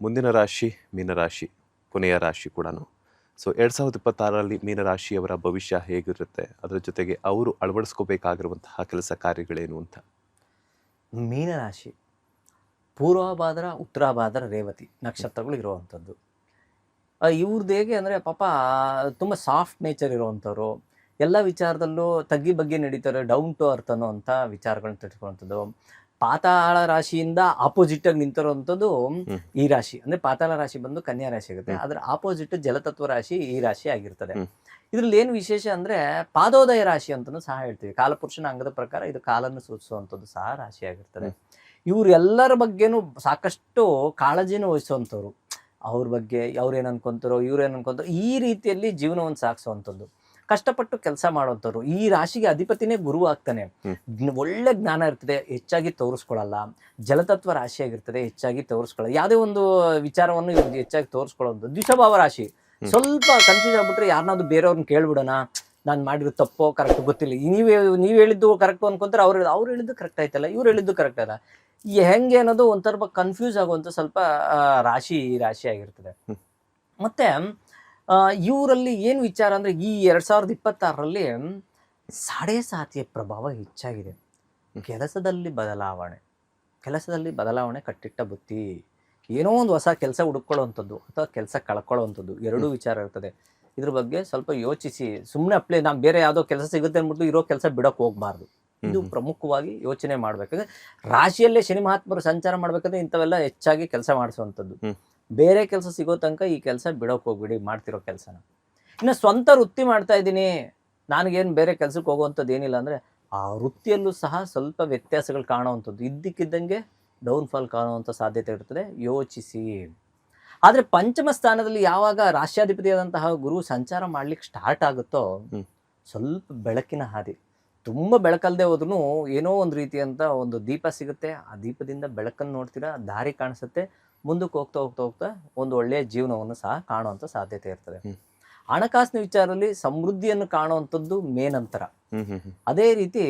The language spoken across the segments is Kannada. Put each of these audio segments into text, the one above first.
ಮುಂದಿನ ರಾಶಿ ಮೀನರಾಶಿ, ಕೊನೆಯ ರಾಶಿ ಕೂಡ. ಸೊ 2026ರಲ್ಲಿ ಮೀನರಾಶಿಯವರ ಭವಿಷ್ಯ ಹೇಗಿರುತ್ತೆ, ಅದರ ಜೊತೆಗೆ ಅವರು ಅಳವಡಿಸ್ಕೋಬೇಕಾಗಿರುವಂತಹ ಕೆಲಸ ಕಾರ್ಯಗಳೇನು ಅಂತ. ಮೀನರಾಶಿ ಪೂರ್ವಭಾದ್ರ ಉತ್ತರಾಭಾದ್ರ ರೇವತಿ ನಕ್ಷತ್ರಗಳು ಇರುವಂಥದ್ದು. ಇವ್ರದ್ದು ಹೇಗೆ ಅಂದರೆ ಪಾಪ ತುಂಬ ಸಾಫ್ಟ್ ನೇಚರ್ ಇರುವಂಥವ್ರು, ಎಲ್ಲ ವಿಚಾರದಲ್ಲೂ ತಗ್ಗಿ ಬಗ್ಗೆ ನಡೀತಾರೆ, ಡೌನ್ ಟು ಅರ್ತ್ ಅನ್ನೋ ಅಂಥ ವಿಚಾರಗಳನ್ನ ತಿಳ್ಕೊಳ್ಳುವಂಥದ್ದು. ಪಾತಾಳ ರಾಶಿಯಿಂದ ಆಪೋಸಿಟಾಗಿ ನಿಂತಿರುವಂಥದ್ದು ಈ ರಾಶಿ. ಅಂದರೆ ಪಾತಾಳ ರಾಶಿ ಬಂದು ಕನ್ಯಾ ರಾಶಿ ಆಗುತ್ತೆ, ಅದರ ಆಪೋಸಿಟ್ ಜಲತತ್ವ ರಾಶಿ ಈ ರಾಶಿ ಆಗಿರ್ತದೆ. ಇದ್ರಲ್ಲಿ ಏನು ವಿಶೇಷ ಅಂದರೆ ಪಾದೋದಯ ರಾಶಿ ಅಂತಲೂ ಸಹ ಹೇಳ್ತೀವಿ. ಕಾಲಪುರುಷನ ಅಂಗದ ಪ್ರಕಾರ ಇದು ಕಾಲನ್ನು ಸೂಚಿಸುವಂಥದ್ದು ಸಹ ರಾಶಿ ಆಗಿರ್ತದೆ. ಇವರೆಲ್ಲರ ಬಗ್ಗೆನೂ ಸಾಕಷ್ಟು ಕಾಳಜಿನೂ ವಹಿಸುವಂಥವ್ರು, ಅವ್ರ ಬಗ್ಗೆ ಅವ್ರೇನು ಅನ್ಕೊಂತಾರೋ ಇವ್ರೇನು ಅನ್ಕೊಂತಾರೋ ಈ ರೀತಿಯಲ್ಲಿ ಜೀವನವನ್ನು ಸಾಗಿಸುವಂಥದ್ದು, ಕಷ್ಟಪಟ್ಟು ಕೆಲಸ ಮಾಡುವಂಥವ್ರು. ಈ ರಾಶಿಗೆ ಅಧಿಪತಿನೇ ಗುರು ಆಗ್ತಾನೆ. ಒಳ್ಳೆ ಜ್ಞಾನ ಇರ್ತದೆ, ಹೆಚ್ಚಾಗಿ ತೋರಿಸ್ಕೊಳ್ಳಲ್ಲ. ಜಲತತ್ವ ರಾಶಿ ಆಗಿರ್ತದೆ, ಹೆಚ್ಚಾಗಿ ತೋರಿಸ್ಕೊಳ್ಳಲ್ಲ. ಯಾವುದೇ ಒಂದು ವಿಚಾರವನ್ನು ಇವ್ರು ಹೆಚ್ಚಾಗಿ ತೋರಿಸ್ಕೊಳ್ಳೋದು. ದ್ವಿಷಭಾವ ರಾಶಿ, ಸ್ವಲ್ಪ ಕನ್ಫ್ಯೂಸ್ ಆಗ್ಬಿಟ್ರೆ ಯಾರನ್ನಾದ್ರು ಬೇರೆಯವ್ರನ್ನ ಕೇಳ್ಬಿಡೋಣ, ನಾನು ಮಾಡಿರೋ ತಪ್ಪೋ ಕರೆಕ್ಟ್ ಗೊತ್ತಿಲ್ಲ, ನೀವು ಹೇಳಿದ್ದು ಕರೆಕ್ಟು ಅನ್ಕೊಂತಾರೆ, ಅವ್ರು ಹೇಳಿದ್ದು ಕರೆಕ್ಟ್ ಆಯ್ತಲ್ಲ, ಇವ್ರು ಹೇಳಿದ್ದು ಕರೆಕ್ಟ್ ಅಲ್ಲ, ಹೆಂಗೆ ಅನ್ನೋದು ಒಂಥರ ಕನ್ಫ್ಯೂಸ್ ಆಗುವಂಥ ಸ್ವಲ್ಪ ರಾಶಿ ಆಗಿರ್ತದೆ. ಮತ್ತೆ ಇವರಲ್ಲಿ ಏನು ವಿಚಾರ ಅಂದರೆ ಈ 2026ರಲ್ಲಿ ಸಾಡೆ ಸಾತಿಯ ಪ್ರಭಾವ ಹೆಚ್ಚಾಗಿದೆ. ಕೆಲಸದಲ್ಲಿ ಬದಲಾವಣೆ ಕಟ್ಟಿಟ್ಟ ಬುತ್ತಿ. ಏನೋ ಒಂದು ಹೊಸ ಕೆಲಸ ಹುಡುಕೊಳ್ಳೋವಂಥದ್ದು ಅಥವಾ ಕೆಲಸ ಕಳ್ಕೊಳ್ಳೋವಂಥದ್ದು ಎರಡೂ ವಿಚಾರ ಇರ್ತದೆ. ಇದ್ರ ಬಗ್ಗೆ ಸ್ವಲ್ಪ ಯೋಚಿಸಿ, ಸುಮ್ಮನೆ ನಾನು ಬೇರೆ ಯಾವುದೋ ಕೆಲಸ ಸಿಗುತ್ತೆ ಅಂದ್ಬಿಟ್ಟು ಇರೋ ಕೆಲಸ ಬಿಡೋಕೆ ಹೋಗಬಾರ್ದು. ಇದು ಪ್ರಮುಖವಾಗಿ ಯೋಚನೆ ಮಾಡಬೇಕಾದ್ರೆ ರಾಶಿಯಲ್ಲೇ ಶನಿ ಮಹಾತ್ಮರು ಸಂಚಾರ ಮಾಡ್ಬೇಕಾದ್ರೆ ಇಂಥವೆಲ್ಲ ಹೆಚ್ಚಾಗಿ ಕೆಲಸ ಮಾಡಿಸುವಂಥದ್ದು. ಬೇರೆ ಕೆಲಸ ಸಿಗೋ ತನಕ ಈ ಕೆಲಸ ಬಿಡೋಕೆ ಹೋಗ್ಬಿಡಿ, ಮಾಡ್ತಿರೋ ಕೆಲಸನ. ಇನ್ನು ಸ್ವಂತ ವೃತ್ತಿ ಮಾಡ್ತಾ ಇದ್ದೀನಿ, ನನಗೇನು ಬೇರೆ ಕೆಲಸಕ್ಕೆ ಹೋಗುವಂಥದ್ದು ಏನಿಲ್ಲ ಅಂದರೆ ಆ ವೃತ್ತಿಯಲ್ಲೂ ಸಹ ಸ್ವಲ್ಪ ವ್ಯತ್ಯಾಸಗಳು ಕಾಣುವಂಥದ್ದು, ಇದ್ದಕ್ಕಿದ್ದಂಗೆ ಡೌನ್ಫಾಲ್ ಕಾಣುವಂಥ ಸಾಧ್ಯತೆ ಇರ್ತದೆ. ಯೋಚಿಸಿ. ಆದರೆ ಪಂಚಮ ಸ್ಥಾನದಲ್ಲಿ ಯಾವಾಗ ರಾಶ್ಯಾಧಿಪತಿಯಾದಂತಹ ಗುರು ಸಂಚಾರ ಮಾಡ್ಲಿಕ್ಕೆ ಸ್ಟಾರ್ಟ್ ಆಗುತ್ತೋ ಸ್ವಲ್ಪ ಬೆಳಕಿನ ಹಾದಿ. ತುಂಬ ಬೆಳಕಲ್ಲದೆ ಹೋದ್ರೂ ಏನೋ ಒಂದು ರೀತಿಯಂಥ ಒಂದು ದೀಪ ಸಿಗುತ್ತೆ, ಆ ದೀಪದಿಂದ ಬೆಳಕನ್ನು ನೋಡ್ತೀರಾ, ದಾರಿ ಕಾಣಿಸುತ್ತೆ, ಮುಂದಕ್ಕೆ ಹೋಗ್ತಾ ಒಂದು ಒಳ್ಳೆಯ ಜೀವನವನ್ನು ಸಹ ಕಾಣುವಂಥ ಸಾಧ್ಯತೆ ಇರ್ತದೆ. ಹಣಕಾಸಿನ ವಿಚಾರದಲ್ಲಿ ಸಮೃದ್ಧಿಯನ್ನು ಕಾಣುವಂಥದ್ದು ಮೇನಂತರ. ಅದೇ ರೀತಿ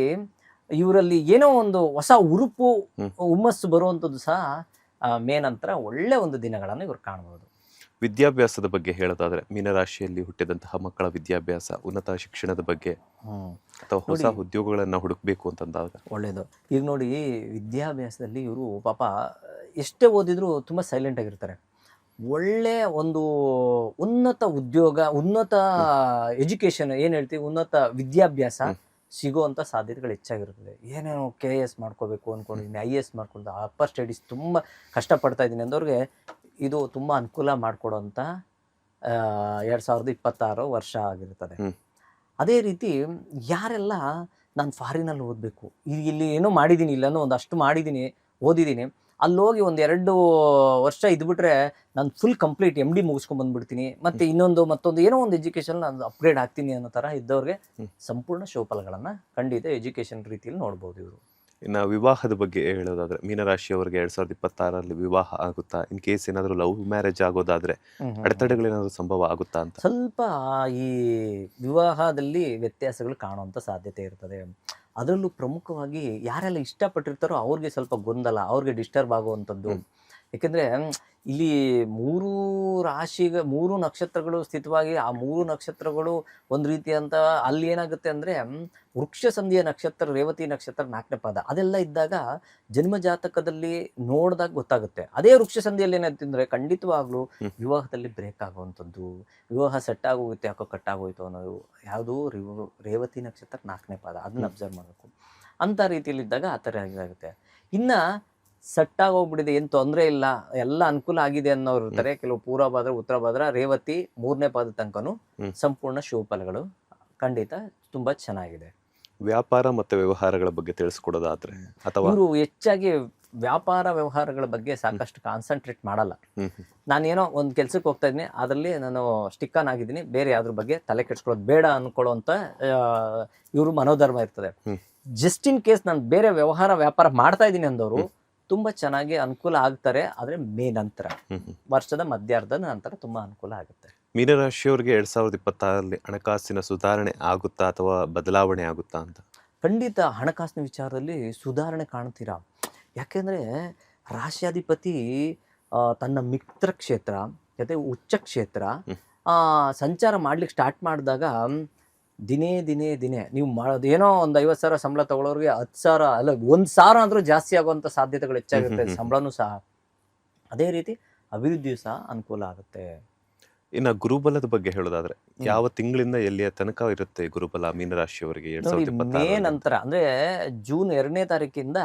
ಇವರಲ್ಲಿ ಏನೋ ಒಂದು ಹೊಸ ಉರುಪು ಹುಮ್ಮಸ್ಸು ಬರುವಂಥದ್ದು ಸಹ ಮೇನಂತರ ಒಳ್ಳೆ ಒಂದು ದಿನಗಳನ್ನು ಇವರು ಕಾಣಬಹುದು. ವಿದ್ಯಾಭ್ಯಾಸದ ಬಗ್ಗೆ ಹೇಳೋದಾದ್ರೆ, ಮೀನರಾಶಿಯಲ್ಲಿ ಹುಟ್ಟಿದಂತಹ ಮಕ್ಕಳ ವಿದ್ಯಾಭ್ಯಾಸ, ಉನ್ನತ ಶಿಕ್ಷಣದ ಬಗ್ಗೆ ಅಥವಾ ಹೊಸ ಉದ್ಯೋಗಗಳನ್ನ ಹುಡುಕ್ಬೇಕು ಅಂತಂದಾಗ ಒಳ್ಳೇದು. ಈಗ ನೋಡಿ, ವಿದ್ಯಾಭ್ಯಾಸದಲ್ಲಿ ಇವರು ಪಾಪ ಎಷ್ಟೇ ಓದಿದ್ರು ತುಂಬ ಸೈಲೆಂಟ್ ಆಗಿರ್ತಾರೆ. ಒಳ್ಳೆ ಒಂದು ಉನ್ನತ ಉದ್ಯೋಗ, ಉನ್ನತ ಎಜುಕೇಶನ್ ಏನು ಹೇಳ್ತೀವಿ, ಉನ್ನತ ವಿದ್ಯಾಭ್ಯಾಸ ಸಿಗುವಂಥ ಸಾಧ್ಯತೆಗಳು ಹೆಚ್ಚಾಗಿರ್ತದೆ. ಏನೇನೋ KS ಮಾಡ್ಕೋಬೇಕು ಅಂದ್ಕೊಂಡಿದ್ದೀನಿ, IAS ಮಾಡ್ಕೊಂಡು ಅಪ್ಪರ್ ಸ್ಟಡೀಸ್ ತುಂಬ ಕಷ್ಟಪಡ್ತಾ ಇದ್ದೀನಿ ಅಂದವ್ರಿಗೆ ಇದು ತುಂಬ ಅನುಕೂಲ ಮಾಡಿಕೊಡೋಂಥ 2026 ವರ್ಷ ಆಗಿರ್ತದೆ. ಅದೇ ರೀತಿ ಯಾರೆಲ್ಲ ನಾನು ಫಾರಿನಲ್ಲಿ ಓದಬೇಕು, ಇಲ್ಲಿ ಏನೋ ಮಾಡಿದ್ದೀನಿ, ಇಲ್ಲನೋ ಒಂದಷ್ಟು ಮಾಡಿದ್ದೀನಿ, ಓದಿದ್ದೀನಿ, ಅಲ್ಲಿ ಹೋಗಿ 1-2 ವರ್ಷ ಇದ್ಬಿಟ್ರೆ ನಾನು ಫುಲ್ ಕಂಪ್ಲೀಟ್ MD ಮುಗಿಸ್ಕೊಂಡು ಬಂದ್ಬಿಡ್ತೀನಿ, ಮತ್ತು ಮತ್ತೊಂದು ಏನೋ ಒಂದು ಎಜುಕೇಷನ್ ನಾನು ಅಪ್ಗ್ರೇಡ್ ಆಗ್ತೀನಿ ಅನ್ನೋ ಥರ ಇದ್ದವ್ರಿಗೆ ಸಂಪೂರ್ಣ ಶೋಫಲಗಳನ್ನು ಖಂಡಿತ ಎಜುಕೇಷನ್ ರೀತಿಯಲ್ಲಿ ನೋಡ್ಬೋದು ಇವರು. ಇನ್ನು ವಿವಾಹದ ಬಗ್ಗೆ ಹೇಳೋದಾದ್ರೆ, ಮೀನರಾಶಿಯವರಿಗೆ 2026ರಲ್ಲಿ ವಿವಾಹ ಆಗುತ್ತಾ? ಇನ್ ಕೇಸ್ ಏನಾದರೂ ಲವ್ ಮ್ಯಾರೇಜ್ ಆಗೋದಾದ್ರೆ ಅಡೆತಡೆಗಳೇನಾದರೂ ಸಂಭವ ಆಗುತ್ತಾ ಅಂತ? ಸ್ವಲ್ಪ ಈ ವಿವಾಹದಲ್ಲಿ ವ್ಯತ್ಯಾಸಗಳು ಕಾಣುವಂಥ ಸಾಧ್ಯತೆ ಇರ್ತದೆ. ಅದರಲ್ಲೂ ಪ್ರಮುಖವಾಗಿ ಯಾರೆಲ್ಲ ಇಷ್ಟಪಟ್ಟಿರ್ತಾರೋ ಅವ್ರಿಗೆ ಸ್ವಲ್ಪ ಗೊಂದಲ, ಅವ್ರಿಗೆ ಡಿಸ್ಟರ್ಬ್ ಆಗುವಂಥದ್ದು. ಯಾಕೆಂದರೆ ಇಲ್ಲಿ 3 ನಕ್ಷತ್ರಗಳು ಸ್ಥಿತವಾಗಿ, ಆ 3 ನಕ್ಷತ್ರಗಳು ಒಂದು ರೀತಿಯಂಥ ಅಲ್ಲಿ ಏನಾಗುತ್ತೆ ಅಂದರೆ ವೃಕ್ಷ ಸಂಧಿಯ ನಕ್ಷತ್ರ, ರೇವತಿ ನಕ್ಷತ್ರ 4ನೇ ಪಾದ, ಅದೆಲ್ಲ ಇದ್ದಾಗ ಜನ್ಮ ಜಾತಕದಲ್ಲಿ ನೋಡಿದಾಗ ಗೊತ್ತಾಗುತ್ತೆ. ಅದೇ ವೃಕ್ಷ ಸಂಧಿಯಲ್ಲಿ ಏನಾಯ್ತಂದ್ರೆ ಖಂಡಿತವಾಗ್ಲೂ ವಿವಾಹದಲ್ಲಿ ಬ್ರೇಕ್ ಆಗುವಂಥದ್ದು, ವಿವಾಹ ಸೆಟ್ ಆಗೋಗುತ್ತೆ, ಯಾಕೋ ಕಟ್ ಆಗೋಯ್ತು ಅನ್ನೋದು. ಯಾವುದು ರೇವತಿ ನಕ್ಷತ್ರ 4ನೇ ಪಾದ, ಅದನ್ನ ಅಬ್ಸರ್ವ್ ಮಾಡಬೇಕು. ಅಂಥ ರೀತಿಯಲ್ಲಿ ಇದ್ದಾಗ ಆ ಥರ ಇದಾಗುತ್ತೆ. ಇನ್ನು ಸೆಟ್ಟಾಗಿ ಹೋಗ್ಬಿಟ್ಟಿದೆ, ಏನು ತೊಂದರೆ ಇಲ್ಲ, ಎಲ್ಲ ಅನುಕೂಲ ಆಗಿದೆ ಅನ್ನೋರು ಇರ್ತಾರೆ. ಕೆಲವು ಪೂರ್ವಭಾದ್ರ, ಉತ್ತರಭಾದ್ರ, ರೇವತಿ 3ನೇ ಪಾದ ತನಕನೂ ಸಂಪೂರ್ಣ ಶುಭಫಲಗಳು ಖಂಡಿತ ತುಂಬಾ ಚೆನ್ನಾಗಿದೆ. ವ್ಯಾಪಾರ ಮತ್ತು ವ್ಯವಹಾರಗಳ ಬಗ್ಗೆ ತಿಳಿಸ್ಕೊಡೋದಾದ್ರೆ, ಅಥವಾ ಇವರು ಹೆಚ್ಚಾಗಿ ವ್ಯಾಪಾರ ವ್ಯವಹಾರಗಳ ಬಗ್ಗೆ ಸಾಕಷ್ಟು ಕಾನ್ಸಂಟ್ರೇಟ್ ಮಾಡಲ್ಲ. ನಾನೇನೋ ಒಂದು ಕೆಲ್ಸಕ್ಕೆ ಹೋಗ್ತಾ ಇದ್ದೀನಿ, ಅದರಲ್ಲಿ ನಾನು ಸ್ಟಿಕ್ ಆನ್ ಆಗಿದ್ದೀನಿ, ಬೇರೆ ಯಾವ್ದ್ರ ಬಗ್ಗೆ ತಲೆ ಕೆಡ್ಸ್ಕೊಳ್ಳೋದು ಬೇಡ ಅನ್ಕೊಳ್ಳೋಂಥ ಇವರು ಮನೋಧರ್ಮ ಇರ್ತದೆ. ಜಸ್ಟ್ ಇನ್ ಕೇಸ್ ನಾನು ಬೇರೆ ವ್ಯಾಪಾರ ಮಾಡ್ತಾ ಇದ್ದೀನಿ ಅಂದವರು ತುಂಬಾ ಚೆನ್ನಾಗಿ ಅನುಕೂಲ ಆಗ್ತಾರೆ. ಆದ್ರೆ ನಂತರ ವರ್ಷದ ಮಧ್ಯಾರ್ಧದ ನಂತರ ತುಂಬಾ ಅನುಕೂಲ ಆಗುತ್ತೆ. ಮೀನರಾಶಿಯವರಿಗೆ 2026ರಲ್ಲಿ ಹಣಕಾಸಿನ ಸುಧಾರಣೆ ಆಗುತ್ತಾ ಅಥವಾ ಬದಲಾವಣೆ ಆಗುತ್ತಾ ಅಂತ? ಖಂಡಿತ ಹಣಕಾಸಿನ ವಿಚಾರದಲ್ಲಿ ಸುಧಾರಣೆ ಕಾಣ್ತೀರಾ. ಯಾಕೆಂದ್ರೆ ರಾಶ್ಯಾಧಿಪತಿ ತನ್ನ ಮಿತ್ರ ಕ್ಷೇತ್ರ ಜೊತೆ ಉಚ್ಚ ಕ್ಷೇತ್ರ ಹ್ಮ್. ಸಂಚಾರ ಮಾಡ್ಲಿಕ್ಕೆ ಸ್ಟಾರ್ಟ್ ಮಾಡಿದಾಗ ದಿನೇ ನೀವು ಮಾಡೋದು ಏನೋ ಒಂದು 50,000 ಸಂಬಳ ತಗೊಳ್ಳೋರಿಗೆ 10,000 ಅಲ್ಲ 1,000 ಅಂದ್ರೂ ಜಾಸ್ತಿ ಆಗುವಂಥ ಸಾಧ್ಯತೆಗಳು ಹೆಚ್ಚಾಗಿರುತ್ತೆ. ಸಂಬಳನೂ ಸಹ ಅದೇ ರೀತಿ ಅಭಿವೃದ್ಧಿಯೂ ಸಹ ಅನುಕೂಲ ಆಗುತ್ತೆ. ಇನ್ನು ಗುರುಬಲದ ಬಗ್ಗೆ ಹೇಳೋದಾದ್ರೆ ಯಾವ ತಿಂಗಳಿಂದ ಎಲ್ಲಿಯ ತನಕ ಇರುತ್ತೆ ಗುರುಬಲ ಮೀನರಾಶಿಯವರಿಗೆ ನೋಡಿ, ಮೇ 2026 ನಂತರ ಅಂದ್ರೆ ಜೂನ್ 2ನೇ ತಾರೀಕಿಂದ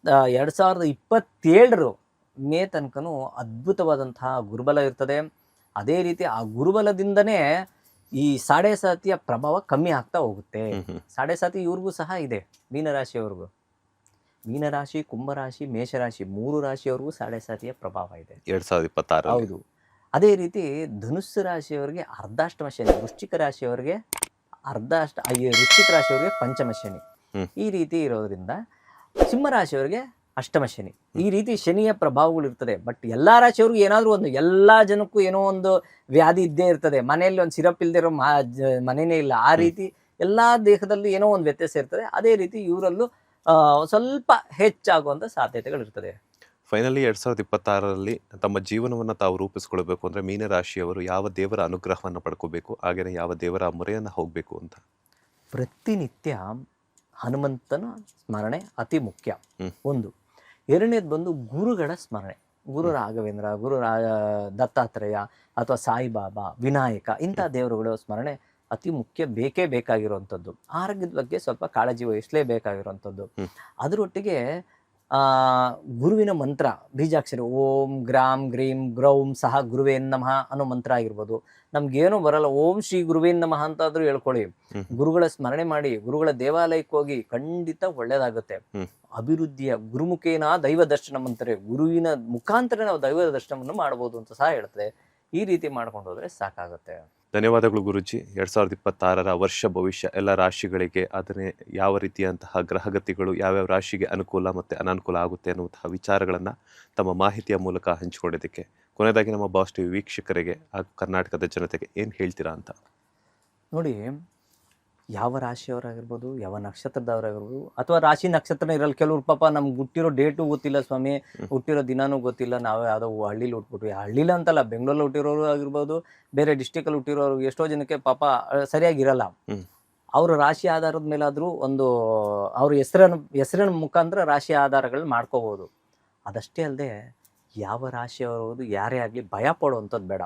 2027 ಮೇ ತನಕನೂ ಅದ್ಭುತವಾದಂತಹ ಗುರುಬಲ ಇರ್ತದೆ. ಅದೇ ರೀತಿ ಆ ಗುರುಬಲದಿಂದನೇ ಈ ಸಾಡೆ ಸಾತಿಯ ಪ್ರಭಾವ ಕಮ್ಮಿ ಆಗ್ತಾ ಹೋಗುತ್ತೆ. ಸಾಡೆ ಸಾತಿ ಇವ್ರಿಗೂ ಸಹ ಇದೆ, ಮೀನರಾಶಿಯವ್ರಿಗೂ. ಮೀನರಾಶಿ, ಕುಂಭರಾಶಿ, ಮೇಷರಾಶಿ 3 ರಾಶಿಯವ್ರಿಗೂ ಸಾಡೆ ಸಾತಿಯ ಪ್ರಭಾವ ಇದೆ. 2026 ಹೌದು. ಅದೇ ರೀತಿ ಧನುಸ್ಸು ರಾಶಿಯವರಿಗೆ ಅರ್ಧಾಷ್ಟಮ ಶನಿ, ವೃಶ್ಚಿಕ ರಾಶಿಯವರಿಗೆ ವೃಶ್ಚಿಕ ರಾಶಿಯವರಿಗೆ ಪಂಚಮ ಶನಿ. ಈ ರೀತಿ ಇರೋದ್ರಿಂದ ಸಿಂಹ ರಾಶಿಯವರಿಗೆ ಅಷ್ಟಮ ಶನಿ. ಈ ರೀತಿ ಶನಿಯ ಪ್ರಭಾವಗಳು ಇರ್ತದೆ. ಬಟ್ ಎಲ್ಲಾ ರಾಶಿಯವ್ರಿಗೂ ಏನಾದ್ರೂ ಒಂದು, ಎಲ್ಲಾ ಜನಕ್ಕೂ ಏನೋ ಒಂದು ವ್ಯಾಧಿ ಇದ್ದೇ ಇರ್ತದೆ. ಮನೆಯಲ್ಲಿ ಒಂದು ಸಿರಪ್ ಇಲ್ದಿರೋ ಮನೆಯೇ ಇಲ್ಲ. ಆ ರೀತಿ ಎಲ್ಲಾ ದೇಹದಲ್ಲಿ ಏನೋ ಒಂದು ವ್ಯತ್ಯಾಸ ಇರ್ತದೆ. ಅದೇ ರೀತಿ ಇವರಲ್ಲೂ ಸ್ವಲ್ಪ ಹೆಚ್ಚಾಗುವಂತ ಸಾಧ್ಯತೆಗಳಿರ್ತದೆ. ಫೈನಲಿ 2026 ತಮ್ಮ ಜೀವನವನ್ನು ತಾವು ರೂಪಿಸ್ಕೊಳ್ಬೇಕು ಅಂದ್ರೆ ಮೀನರಾಶಿಯವರು ಯಾವ ದೇವರ ಅನುಗ್ರಹವನ್ನು ಪಡ್ಕೋಬೇಕು, ಹಾಗೇನೆ ಯಾವ ದೇವರ ಮೊರೆಯನ್ನ ಹೋಗ್ಬೇಕು ಅಂತ? ಪ್ರತಿನಿತ್ಯ ಹನುಮಂತನ ಸ್ಮರಣೆ ಅತಿ ಮುಖ್ಯ. ಒಂದು. ಎರಡನೇದು ಬಂದು ಗುರುಗಳ ಸ್ಮರಣೆ. ಗುರು ರಾಘವೇಂದ್ರ, ದತ್ತಾತ್ರೇಯ ಅಥವಾ ಸಾಯಿಬಾಬಾ, ವಿನಾಯಕ, ಇಂಥ ದೇವರುಗಳ ಸ್ಮರಣೆ ಅತಿ ಮುಖ್ಯ, ಬೇಕೇ ಬೇಕಾಗಿರುವಂಥದ್ದು. ಆರೋಗ್ಯದ ಬಗ್ಗೆ ಸ್ವಲ್ಪ ಕಾಳಜಿ ವಹಿಸಲೇಬೇಕಾಗಿರುವಂಥದ್ದು. ಅದರೊಟ್ಟಿಗೆ ಗುರುವಿನ ಮಂತ್ರ, ಬೀಜಾಕ್ಷರಿ ಓಂ ಗ್ರಾಂ ಗ್ರೀಂ ಗ್ರೌಂ ಸಹ ಗುರುವೇನ್ ನಮಃ ಅನ್ನೋ ಮಂತ್ರ ಆಗಿರ್ಬೋದು. ನಮ್ಗೇನೋ ಬರಲ್ಲ, ಓಂ ಶ್ರೀ ಗುರುವೇನ್ ನಮಃ ಅಂತಾದ್ರೂ ಹೇಳ್ಕೊಳ್ಳಿ. ಗುರುಗಳ ಸ್ಮರಣೆ ಮಾಡಿ, ಗುರುಗಳ ದೇವಾಲಯಕ್ಕೆ ಹೋಗಿ, ಖಂಡಿತ ಒಳ್ಳೇದಾಗುತ್ತೆ. ಅಭಿವೃದ್ಧಿಯ ಗುರುಮುಖೇನ ದೈವ ದರ್ಶನ ಅಂತಾರೆ. ಗುರುವಿನ ಮುಖಾಂತರ ನಾವು ದೈವ ದರ್ಶನವನ್ನು ಮಾಡಬಹುದು ಅಂತ ಸಹ ಹೇಳ್ತದೆ. ಈ ರೀತಿ ಮಾಡ್ಕೊಂಡು ಹೋದ್ರೆ ಸಾಕಾಗುತ್ತೆ. ಧನ್ಯವಾದಗಳು ಗುರುಜಿ. 2026 ವರ್ಷ ಭವಿಷ್ಯ ಎಲ್ಲ ರಾಶಿಗಳಿಗೆ ಅದನ್ನೇ ಯಾವ ರೀತಿಯಂತಹ ಗ್ರಹಗತಿಗಳು ಯಾವ್ಯಾವ ರಾಶಿಗೆ ಅನುಕೂಲ ಮತ್ತು ಅನಾನುಕೂಲ ಆಗುತ್ತೆ ಅನ್ನುವಂತಹ ವಿಚಾರಗಳನ್ನು ತಮ್ಮ ಮಾಹಿತಿಯ ಮೂಲಕ ಹಂಚಿಕೊಂಡಿದ್ದಕ್ಕೆ ಕೊನೆಯದಾಗಿ ನಮ್ಮ ಬಾಸ್ ಟಿವಿ ವೀಕ್ಷಕರಿಗೆ ಹಾಗೂ ಕರ್ನಾಟಕದ ಜನತೆಗೆ ಏನು ಹೇಳ್ತೀರಾ ಅಂತ? ನೋಡಿ, ಯಾವ ರಾಶಿಯವರಾಗಿರ್ಬೋದು, ಯಾವ ನಕ್ಷತ್ರದವರಾಗಿರ್ಬೋದು, ಅಥವಾ ರಾಶಿ ನಕ್ಷತ್ರ ಇರಲ್ಲ. ಕೆಲವ್ರು ಪಾಪ ನಮ್ಗೆ ಹುಟ್ಟಿರೋ ಡೇಟು ಗೊತ್ತಿಲ್ಲ ಸ್ವಾಮಿ, ಹುಟ್ಟಿರೋ ದಿನಾನೂ ಗೊತ್ತಿಲ್ಲ, ನಾವು ಯಾವುದೋ ಹಳ್ಳಿಲಿ ಹುಟ್ಬಿಟ್ವಿ. ಹಳ್ಳಿಲಿ ಅಂತಲ್ಲ, ಬೆಂಗಳೂರಲ್ಲಿ ಹುಟ್ಟಿರೋರು ಆಗಿರ್ಬೋದು, ಬೇರೆ ಡಿಸ್ಟಿಕಲ್ಲಿ ಹುಟ್ಟಿರೋರು, ಎಷ್ಟೋ ಜನಕ್ಕೆ ಪಾಪ ಸರಿಯಾಗಿರಲ್ಲ. ಅವ್ರ ರಾಶಿ ಆಧಾರದ ಮೇಲಾದರೂ ಒಂದು ಅವ್ರ ಹೆಸರಿನ ಮುಖಾಂತರ ರಾಶಿ ಆಧಾರಗಳನ್ನ ಮಾಡ್ಕೋಬೋದು. ಅದಷ್ಟೇ ಅಲ್ಲದೆ ಯಾವ ರಾಶಿಯವರು ಯಾರೇ ಆಗಲಿ ಭಯ ಪಡುವಂಥದ್ದು ಬೇಡ.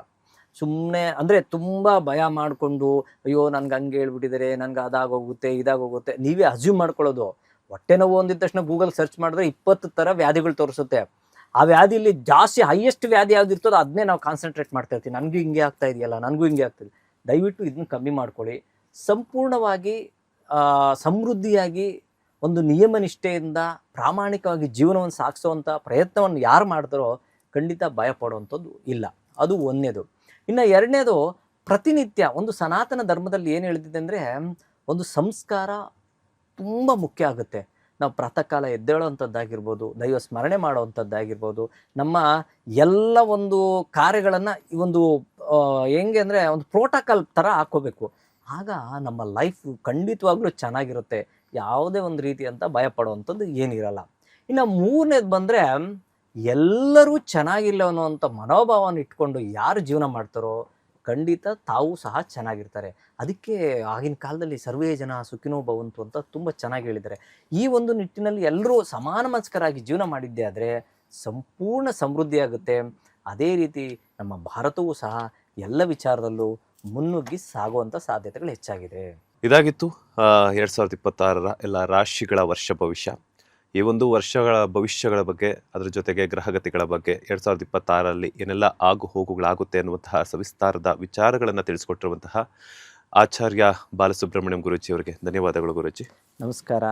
ಸುಮ್ಮನೆ ಅಂದರೆ ತುಂಬ ಭಯ ಮಾಡಿಕೊಂಡು ಅಯ್ಯೋ ನನ್ಗೆ ಹಂಗೆ ಹೇಳ್ಬಿಟ್ಟಿದ್ದಾರೆ, ನನ್ಗೆ ಅದಾಗೋಗುತ್ತೆ ಇದಾಗೋಗುತ್ತೆ ನೀವೇ ಅಸ್ಯೂಮ್ ಮಾಡ್ಕೊಳ್ಳೋದು. ಹೊಟ್ಟೆ ನೋವು ಅಂದಿದ ತಕ್ಷಣ ಗೂಗಲ್ ಸರ್ಚ್ ಮಾಡಿದ್ರೆ 20 ಥರ ವ್ಯಾಧಿಗಳು ತೋರಿಸುತ್ತೆ. ಆ ವ್ಯಾಧಿಲಿ ಜಾಸ್ತಿ ಹೈಯೆಸ್ಟ್ ವ್ಯಾಧಿ ಯಾವ್ದು ಇರ್ತದೋ ಅದನ್ನೇ ನಾವು ಕಾನ್ಸಂಟ್ರೇಟ್ ಮಾಡ್ತಾ ಇರ್ತೀವಿ. ನನಗೂ ಹಿಂಗೆ ಆಗ್ತಾ ಇದೆಯಲ್ಲ, ನನಗೂ ಹಿಂಗೆ ಆಗ್ತದೆ. ದಯವಿಟ್ಟು ಇದನ್ನ ಕಮ್ಮಿ ಮಾಡ್ಕೊಳ್ಳಿ. ಸಂಪೂರ್ಣವಾಗಿ ಸಮೃದ್ಧಿಯಾಗಿ ಒಂದು ನಿಯಮ ನಿಷ್ಠೆಯಿಂದ ಪ್ರಾಮಾಣಿಕವಾಗಿ ಜೀವನವನ್ನು ಸಾಗಿಸುವಂಥ ಪ್ರಯತ್ನವನ್ನು ಯಾರು ಮಾಡ್ತಾರೋ ಖಂಡಿತ ಭಯ ಪಡುವಂಥದ್ದು ಇಲ್ಲ. ಅದು ಒಂದನೇದು. ಇನ್ನು ಎರಡನೇದು, ಪ್ರತಿನಿತ್ಯ ಒಂದು ಸನಾತನ ಧರ್ಮದಲ್ಲಿ ಏನು ಹೇಳ್ತಿದೆ ಅಂದರೆ, ಒಂದು ಸಂಸ್ಕಾರ ತುಂಬ ಮುಖ್ಯ ಆಗುತ್ತೆ. ನಾವು ಪ್ರಾತಃ ಕಾಲ ಎದ್ದೇಳೋವಂಥದ್ದಾಗಿರ್ಬೋದು, ದೈವ ಸ್ಮರಣೆ ಮಾಡೋವಂಥದ್ದಾಗಿರ್ಬೋದು, ನಮ್ಮ ಎಲ್ಲ ಒಂದು ಕಾರ್ಯಗಳನ್ನು ಒಂದು ಹೆಂಗೆ ಅಂದರೆ ಒಂದು ಪ್ರೋಟೋಕಾಲ್ ಥರ ಹಾಕ್ಕೋಬೇಕು. ಆಗ ನಮ್ಮ ಲೈಫ್ ಖಂಡಿತವಾಗ್ಲೂ ಚೆನ್ನಾಗಿರುತ್ತೆ. ಯಾವುದೇ ಒಂದು ರೀತಿ ಅಂತ ಭಯ ಪಡುವಂಥದ್ದು ಏನಿರಲ್ಲ. ಇನ್ನು ಮೂರನೇದು ಬಂದರೆ, ಎಲ್ಲರೂ ಚೆನ್ನಾಗಿಲ್ಲ ಅನ್ನುವಂಥ ಮನೋಭಾವನ ಇಟ್ಕೊಂಡು ಯಾರು ಜೀವನ ಮಾಡ್ತಾರೋ ಖಂಡಿತ ತಾವು ಸಹ ಚೆನ್ನಾಗಿರ್ತಾರೆ. ಅದಕ್ಕೆ ಆಗಿನ ಕಾಲದಲ್ಲಿ ಸರ್ವೇ ಜನ ಸುಖಿನೋ ಭವಂತು ಅಂತ ತುಂಬ ಚೆನ್ನಾಗಿ ಹೇಳಿದ್ದಾರೆ. ಈ ಒಂದು ನಿಟ್ಟಿನಲ್ಲಿ ಎಲ್ಲರೂ ಸಮಾನ ಮನಸ್ಕರಾಗಿ ಜೀವನ ಮಾಡಿದ್ದೇ ಆದರೆ ಸಂಪೂರ್ಣ ಸಮೃದ್ಧಿ ಆಗುತ್ತೆ. ಅದೇ ರೀತಿ ನಮ್ಮ ಭಾರತವೂ ಸಹ ಎಲ್ಲ ವಿಚಾರದಲ್ಲೂ ಮುನ್ನುಗ್ಗಿ ಸಾಗುವಂಥ ಸಾಧ್ಯತೆಗಳು ಹೆಚ್ಚಾಗಿದೆ. ಇದಾಗಿತ್ತು 2026 ಎಲ್ಲ ರಾಶಿಗಳ ವರ್ಷ ಭವಿಷ್ಯ. ಈ ಒಂದು ವರ್ಷಗಳ ಭವಿಷ್ಯಗಳ ಬಗ್ಗೆ, ಅದರ ಜೊತೆಗೆ ಗ್ರಹಗತಿಗಳ ಬಗ್ಗೆ 2026 ಏನೆಲ್ಲ ಆಗು ಹೋಗುಗಳಾಗುತ್ತೆ ಅನ್ನುವಂತಹ ಸವಿಸ್ತಾರದ ವಿಚಾರಗಳನ್ನು ತಿಳಿಸ್ಕೊಟ್ಟಿರುವಂತಹ ಆಚಾರ್ಯ ಬಾಲಸುಬ್ರಹ್ಮಣ್ಯಂ ಗುರೂಜಿ ಅವರಿಗೆ ಧನ್ಯವಾದಗಳು ಗುರೂಜಿ. ನಮಸ್ಕಾರ.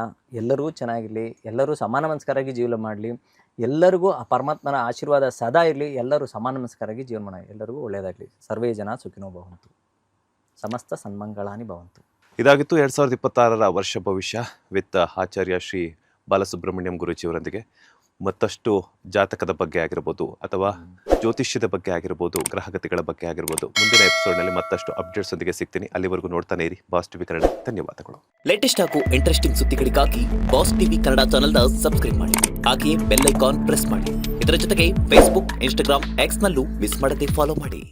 ಎಲ್ಲರೂ ಚೆನ್ನಾಗಿರಲಿ, ಎಲ್ಲರೂ ಸಮಾನ ಮನಸ್ಕರಾಗಿ ಜೀವನ ಮಾಡಲಿ, ಎಲ್ಲರಿಗೂ ಆ ಪರಮಾತ್ಮನ ಆಶೀರ್ವಾದ ಸದಾ ಇರಲಿ, ಎಲ್ಲರೂ ಸಮಾನ ಮನಸ್ಕರಾಗಿ ಜೀವನ ಮಾಡಿ, ಎಲ್ಲರಿಗೂ ಒಳ್ಳೆಯದಾಗಲಿ. ಸರ್ವೇ ಜನ ಸುಖಿನೋ ಭವಂತು, ಸಮಸ್ತ ಸನ್ಮಂಗಳಾನಿ ಭವಂತು. ಇದಾಗಿತ್ತು 2026 ವರ್ಷ ಭವಿಷ್ಯ ವಿತ್ ಆಚಾರ್ಯ ಶ್ರೀ ಬಾಲಸುಬ್ರಹ್ಮಣ್ಯಂ ಗುರೂಜಿಯವರೊಂದಿಗೆ. ಮತ್ತಷ್ಟು ಜಾತಕದ ಬಗ್ಗೆ ಆಗಿರ್ಬೋದು ಅಥವಾ ಜ್ಯೋತಿಷ್ಯದ ಬಗ್ಗೆ ಆಗಿರ್ಬೋದು, ಗ್ರಹಗತಿಗಳ ಬಗ್ಗೆ ಆಗಿರ್ಬೋದು, ಮುಂದಿನ ಎಪಿಸೋಡ್ನಲ್ಲಿ ಮತ್ತಷ್ಟು ಅಪ್ಡೇಟ್ಸ್ ಒಂದಿಗೆ ಸಿಗ್ತೀನಿ. ಅಲ್ಲಿವರೆಗೂ ನೋಡ್ತಾನೆ ಇರಿ ಬಾಸ್ ಟಿವಿ ಕನ್ನಡ. ಧನ್ಯವಾದಗಳು. ಲೇಟೆಸ್ಟ್ ಹಾಗೂ ಇಂಟ್ರೆಸ್ಟಿಂಗ್ ಸುದ್ದಿಗಳಿಗಾಗಿ ಬಾಸ್ ಟಿವಿ ಕನ್ನಡ ಚಾನೆಲ್ನ ಸಬ್ಸ್ಕ್ರೈಬ್ ಮಾಡಿ. ಹಾಗೆಯೇ ಬೆಲ್ ಐಕಾನ್ ಪ್ರೆಸ್ ಮಾಡಿ. ಇದರ ಜೊತೆಗೆ ಫೇಸ್ಬುಕ್, ಇನ್ಸ್ಟಾಗ್ರಾಮ್, ಎಕ್ಸ್ ನಲ್ಲೂ ಮಿಸ್ ಮಾಡದೆ ಫಾಲೋ ಮಾಡಿ.